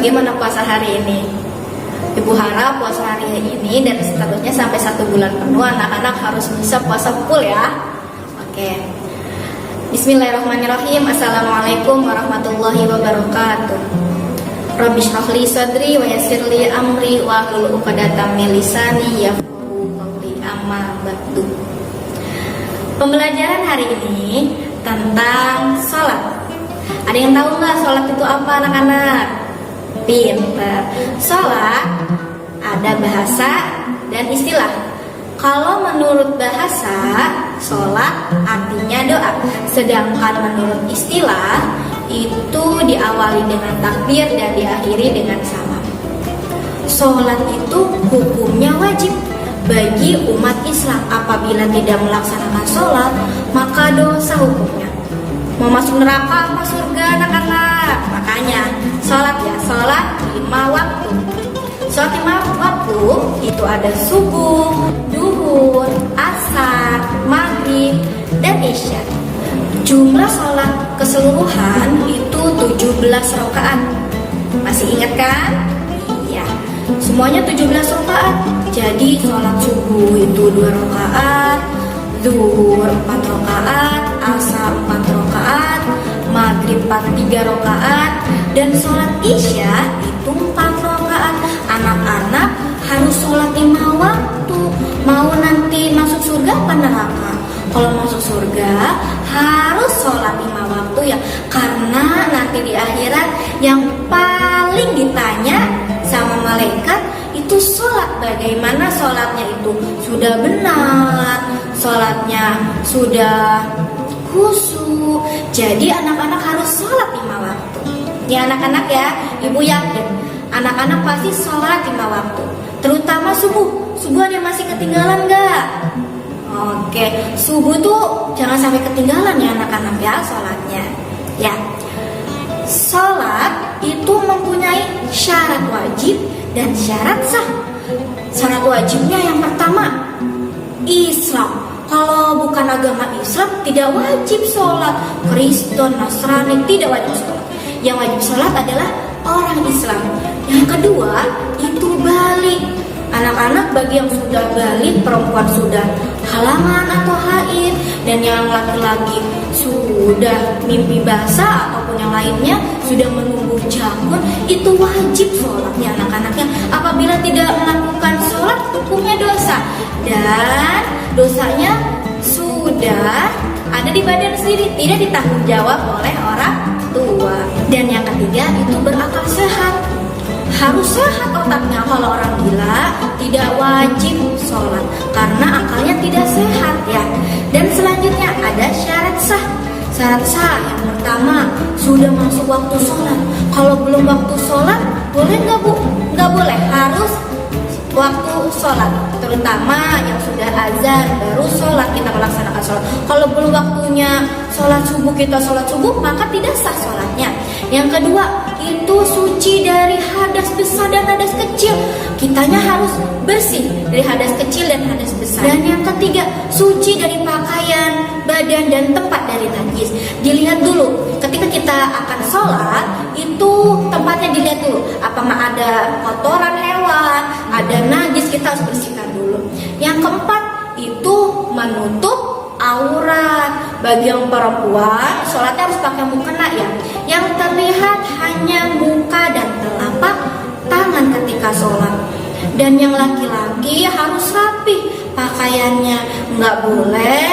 bagaimana puasa hari ini? Ibu harap puasa hari ini dan seterusnya sampai 1 bulan penuh anak-anak harus bisa puasa full ya. Oke. Bismillahirrahmanirrahim. Assalamualaikum warahmatullahi wabarakatuh. Rabbi shrah li sadri wa yassir li amri wa hlul 'uqdatam min lisani yafqahu qawli, amma ba'du. Pembelajaran hari ini tentang sholat. Ada yang tahu nggak sholat itu apa, anak-anak? Pinter. Sholat ada bahasa dan istilah. Kalau menurut bahasa, sholat artinya doa. Sedangkan menurut istilah, itu diawali dengan takbir dan diakhiri dengan salam. Sholat itu hukumnya wajib bagi umat Islam. Apabila tidak melaksanakan sholat, maka dosa hukumnya. Mau masuk neraka apa surga, anak-anak? Makanya sholat ya, sholat 5 waktu. Sholat 5 waktu itu ada subuh, duhur, asar, maghrib, dan isya. Jumlah sholat keseluruhan itu 17 rakaat. Masih ingat kan? Iya, semuanya 17 rakaat. Jadi sholat subuh itu 2 rakaat, zuhur 4 rakaat, asar 4 rakaat, maghrib 3 rakaat, dan sholat isya itu 4 rakaat. Anak-anak harus sholat 5 waktu. Mau nanti masuk surga apa neraka? Kalau masuk surga harus sholat 5 waktu ya, karena nanti di akhirat yang paling ditanya sama malaikat itu sholat. Bagaimana sholatnya itu sudah benar, sholatnya sudah khusyuk. Jadi anak-anak harus sholat 5 waktu. Ya anak-anak ya, ibu yakin anak-anak pasti sholat 5 waktu. Terutama subuh. Subuh ada yang masih ketinggalan nggak? Oke, subuh tuh jangan sampai ketinggalan ya anak-anak ya sholatnya. Ya, sholat itu mempunyai syarat wajib dan syarat sah. Syarat wajibnya yang pertama, Islam. Kalau bukan agama Islam tidak wajib sholat. Kristen, Nasrani tidak wajib sholat. Yang wajib sholat adalah orang Islam. Yang kedua itu balik. Anak-anak bagi yang sudah balik, perempuan sudah halangan atau haid, dan yang laki-laki sudah mimpi basah ataupun yang lainnya sudah menumbuh janggut, itu wajib sholatnya anak-anaknya. Apabila tidak melakukan sholat, hukumnya dosa, dan dosanya sudah ada di badan sendiri, tidak ditanggung jawab oleh orang tua. Dan yang ketiga itu berakal sehat. Harus sehat otaknya. Kalau orang gila tidak wajib sholat karena akalnya tidak sehat ya. Dan selanjutnya ada syarat sah. Syarat sah yang pertama, sudah masuk waktu sholat. Kalau belum waktu sholat, boleh nggak bu? Nggak boleh, harus waktu sholat. Terutama yang sudah azan baru sholat, kita melaksanakan sholat. Kalau belum waktunya sholat subuh, kita sholat subuh, maka tidak sah sholatnya. Yang kedua itu suci dari hadas besar dan hadas kecil. Kitanya harus bersih dari hadas kecil dan hadas besar. Dan yang ketiga, suci dari pakaian, badan, dan tempat dari najis. Dilihat dulu ketika kita akan sholat, itu tempatnya dilihat dulu. Apakah ada kotoran hewan, ada najis, kita harus bersihkan dulu. Yang keempat itu menutup aurat. Bagi yang perempuan, sholatnya harus pakai mukena ya. Yang terlihat hanya muka dan telapak tangan ketika sholat. Dan yang laki-laki harus rapi pakaiannya, nggak boleh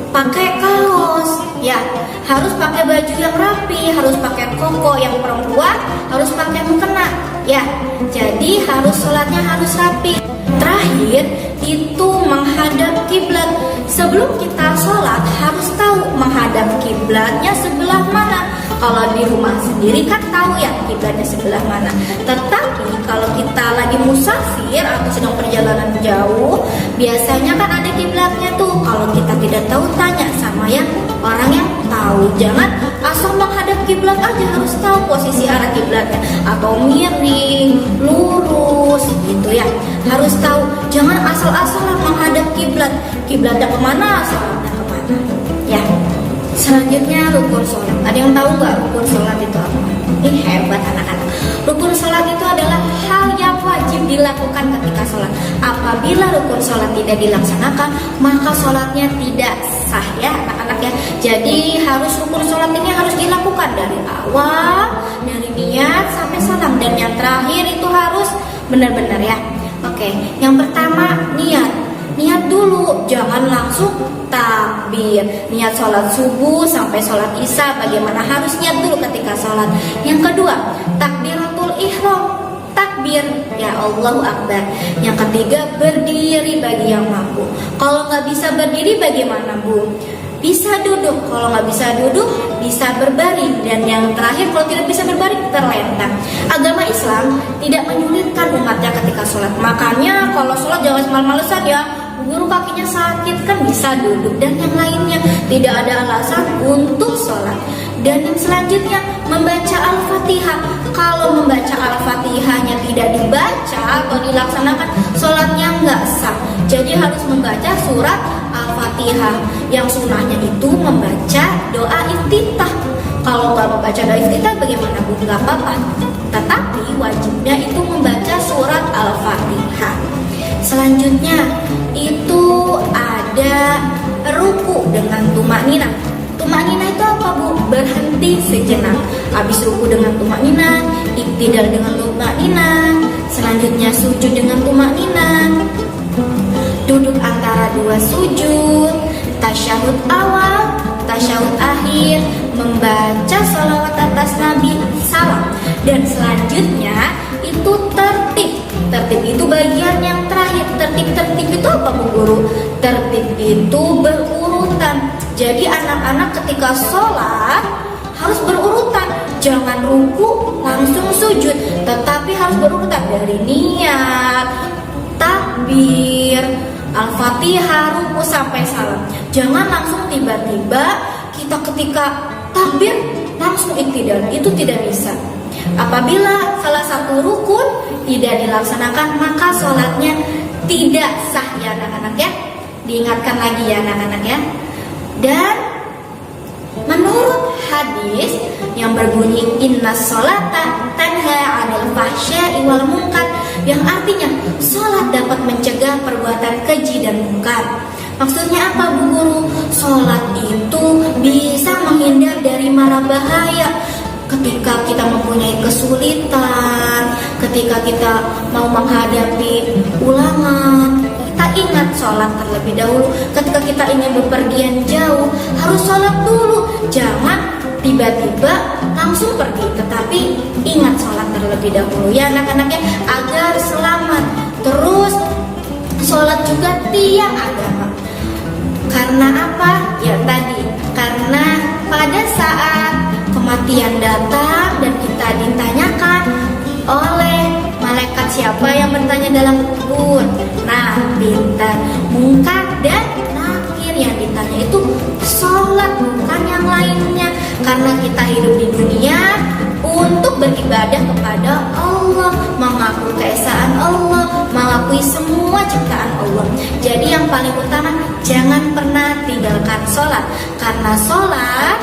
pakai kaos ya, harus pakai baju yang rapi, harus pakai koko. Yang perempuan harus pakai mukena ya. Jadi harus sholatnya harus rapi. Terakhir itu menghadap kiblat. Sebelum kita sholat harus tahu menghadap kiblatnya sebelah mana. Kalau di rumah sendiri kan tahu ya kiblatnya sebelah mana. Tetapi kalau kita lagi musafir atau sedang perjalanan jauh, biasanya kan ada kiblatnya tuh. Kalau kita tidak tahu, tanya sama yang orang yang tahu. Jangan asal menghadap kiblat aja, harus tahu posisi arah kiblatnya, atau miring, lurus gitu ya. Harus tahu, jangan asal-asalan menghadap kiblat. Kiblatnya kemana, sholatnya kemana ya. Selanjutnya rukun sholat. Ada yang tahu nggak rukun sholat itu apa? ini hebat anak-anak. Rukun sholat itu adalah hal yang wajib dilakukan ketika sholat. Apabila rukun sholat tidak dilaksanakan, maka sholatnya tidak sah ya anak-anak ya. Jadi harus rukun sholat ini harus dilakukan dari awal, dari niat sampai salam. Dan yang terakhir itu harus benar-benar ya. Oke, yang pertama niat. Niat dulu, jangan langsung takbir. Niat sholat subuh sampai sholat isya, bagaimana harus niat dulu ketika sholat. Yang kedua, takbiratul ihram, takbir, ya Allahu Akbar. Yang ketiga, berdiri bagi yang mampu. Kalau nggak bisa berdiri bagaimana Bu? Bisa duduk, kalau nggak bisa duduk bisa berbaring, dan yang terakhir kalau tidak bisa berbaring terlentang. Agama Islam tidak menyulitkan umatnya ketika sholat. Makanya kalau sholat jangan malas-malesan ya. Guru kakinya sakit kan bisa duduk, dan yang lainnya tidak ada alasan untuk sholat. Dan yang selanjutnya membaca Al-Fatihah. Kalau membaca Al-Fatihahnya tidak dibaca atau dilaksanakan, sholatnya nggak sah. Jadi harus membaca surat Al-Fatihah. Yang sunnahnya itu membaca doa iftitah. Kalau nggak membaca doa iftitah bagaimana Bu? Nggak apa-apa. Tetapi wajibnya itu membaca surat Al-Fatihah. Selanjutnya itu ada ruku dengan tumakninah. Tumakninah itu apa Bu? Berhenti sejenak. Habis ruku dengan tumakninah, iktidal dengan tumakninah, selanjutnya sujud dengan tumakninah, duduk antara dua sujud, tasyahud awal, tasyahud akhir, membaca sholawat atas Nabi, salam. Dan selanjutnya itu tertib. Tertib itu bagian yang terakhir. Tertib itu apa Bu Guru? Tertib itu berurutan. Jadi anak-anak ketika sholat harus berurutan. Jangan ruku langsung sujud, tetapi harus berurutan dari niat, takbir, Al-Fatihah, ruku sampai salam. Jangan langsung tiba-tiba kita ketika takbir langsung iktidal. Itu tidak bisa. Apabila salah satu rukun tidak dilaksanakan, maka sholatnya tidak sah ya anak-anak ya. Diingatkan lagi ya anak-anak ya. Dan menurut hadis yang berbunyi innas sholata tanha 'anil fahsya'i wal munkar, yang artinya sholat dapat mencegah perbuatan keji dan munkar. Maksudnya apa Bu Guru? Sholat itu bisa menghindar dari mara bahaya. Ketika kita mempunyai kesulitan, ketika kita mau menghadapi ulangan, kita ingat sholat terlebih dahulu. Ketika kita ingin bepergian jauh, harus sholat dulu. Jangan tiba-tiba langsung pergi, tetapi ingat sholat terlebih dahulu ya anak-anaknya, agar selamat. Terus sholat juga tiang agama. Karena apa? Ya tadi, karena pada saat kematian datang dan kita ditanyakan oleh malaikat, siapa yang bertanya dalam kubur? Nah, pintar, mungkar dan nakir. Yang ditanya itu sholat, bukan yang lainnya. Karena kita hidup di dunia untuk beribadah kepada Allah, mengaku keesaan Allah, mengakui semua ciptaan Allah. Jadi yang paling utama, jangan pernah tinggalkan sholat. Karena sholat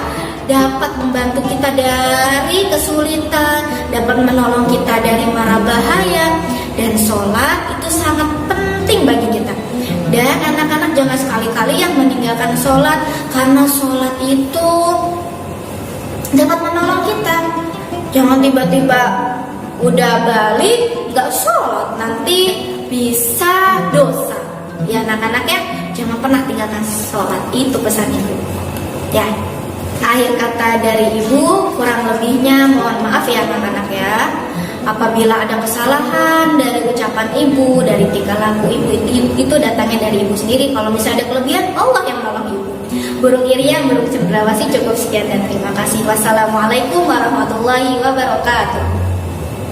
dapat membantu kita dari kesulitan, dapat menolong kita dari mara bahaya, dan sholat itu sangat penting bagi kita. Dan anak-anak jangan sekali-kali yang meninggalkan sholat, karena sholat itu dapat menolong kita. Jangan tiba-tiba udah balik gak sholat, nanti bisa dosa. Ya anak-anak ya, jangan pernah tinggalkan sholat, itu pesan ibu. Ya. Akhir kata dari ibu, kurang lebihnya mohon maaf ya anak-anak ya. Apabila ada kesalahan dari ucapan ibu, dari tingkah laku ibu, itu datangnya dari ibu sendiri. Kalau misalnya ada kelebihan, Allah yang menolong ibu. Burung irian, burung cendrawasih, cukup sekian dan terima kasih. Wassalamualaikum warahmatullahi wabarakatuh.